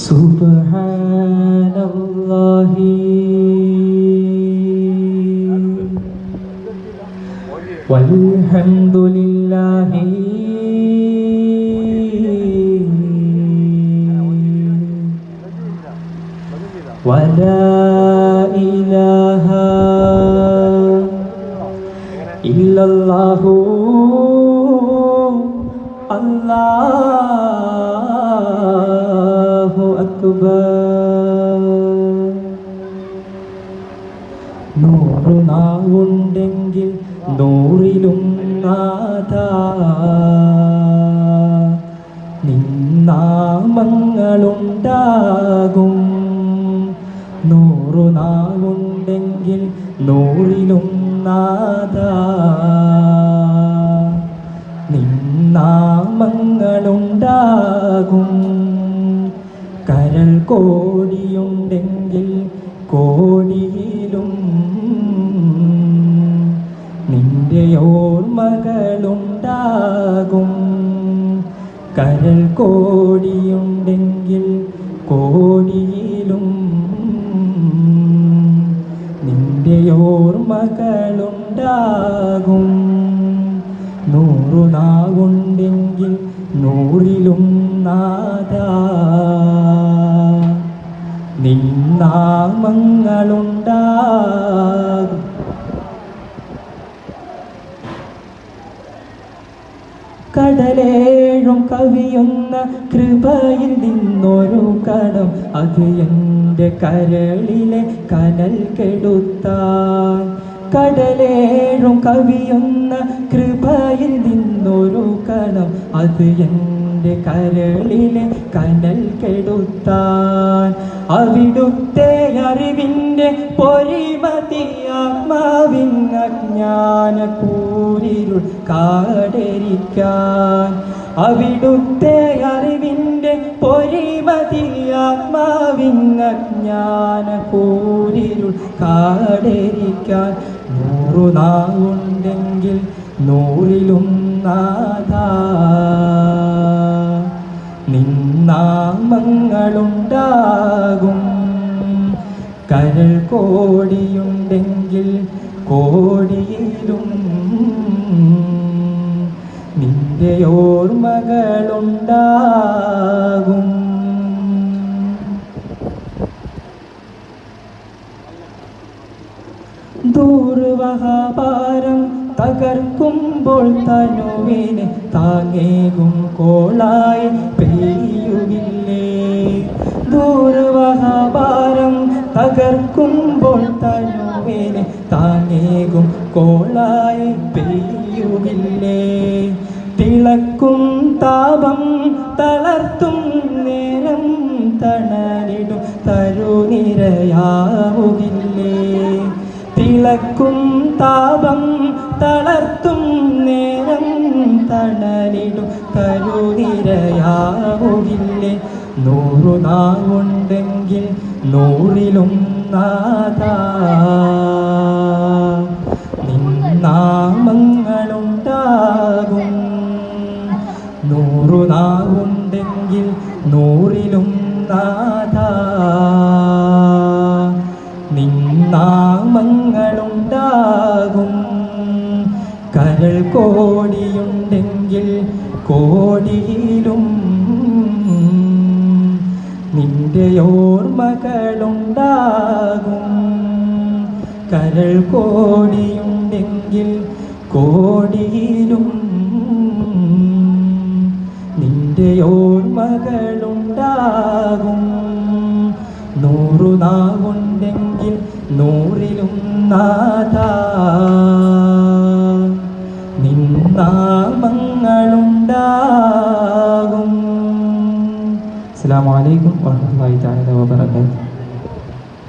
സുബ്ഹാനല്ലാഹി വൽഹംദുലില്ലാഹി വലാ ഇലാഹ ഇല്ലല്ലാഹു അല്ലാഹു അക്ബർ. നൂറു നാവുണ്ടെങ്കിൽ നൂറിലും നാഥാ നിന്നാമങ്ങളുണ്ടാകും. നൂറു നാവുണ്ടെങ്കിൽ നൂറിലും നാഥാ നിന്നാമങ്ങളുണ്ടാകും. കരൾ കോടിയുണ്ടെങ്കിൽ കോടിയിലും നിന്റെ ഓർമ്മകളുണ്ടാകും. കരൾ കോടിയുണ്ടെങ്കിൽ കോടിയിലും നിന്റെ ഓർമ്മകളുണ്ടാകും. നൂറു നാവുണ്ടെങ്കിൽ നൂറിലും നാഥാ നിന്നാമങ്ങളുണ്ടാകും. കടലേഴും കവിയുന്ന കൃപയിൽ നിന്നൊരു കടം അത് എൻ്റെ കരളിലെ കനൽ കെടുത്താൻ. കടലേഴും കവിയുന്ന കൃപയിൽ നിന്നൊരു കടം അത് എൻ്റെ കരളിലെ കനൽ കെടുത്താൻ. അവിടുത്തെ അറിവിൻ്റെ പൊരിമതി ആത്മാവിൻ അജ്ഞാന കൂരിരുൾ കാടരിക്കാൻ. അവിടുത്തെ അറിവിൻ്റെ പൊരിമതി ആത്മാവിൻ അജ്ഞാന കൂരിരുൾ കാടരിക്കാൻ. നൂറു നാവുണ്ടെങ്കിൽ നൂറിലും നാഥാ നിന്നാമങ്ങളുണ്ടാകും. കരൾ കോടിയുണ്ടെങ്കിൽ കോടിയിലും നിന്റെ ഓർമ്മകളുണ്ടാകും. ദൂർവഹഭാരം തകർക്കുമ്പോൾ തനുവിനെ താങ്ങേകും കോളായി പെയ്യുകില്ലേ. ദൂർവഹഭാരം തകർക്കുമ്പോൾ തനുവിനെ താങ്ങേകും കോളായി പെയ്യുകില്ലേ. തിളക്കും താപം തളർത്തും നേരം തണലിടും തരുനിരയാവുകില്ലേ. തിളക്കും താപം തളർത്തും നേരം തണലിടും തരുനിരയാവുകില്ലേ. നൂറു നാവുണ്ടെങ്കിൽ നൂറിലും നാഥാ നിന്നാമങ്ങളുണ്ടാകും. നൂറു നാവുണ്ടെങ്കിൽ നൂറിലും നാഥാ നിന്നാമങ്ങളുണ്ടാകും. കരൾ കോടിയുണ്ടെങ്കിൽ കോടിയിലും നിന്റെ ഓർമ്മകളുണ്ടാകും. കരൾ കോടിയുണ്ടെങ്കിൽ കോടിയിലും നിന്റെ ഓർമ്മകളുണ്ടാകും. നൂറു നാവുണ്ടെങ്കിൽ നൂറിലും നാഥാ നിന്നാമങ്ങളുണ്ടാകും. അസ്സലാമു അലൈക്കും വറഹ്മത്തുള്ളാഹി തആല വബറകാതുഹു.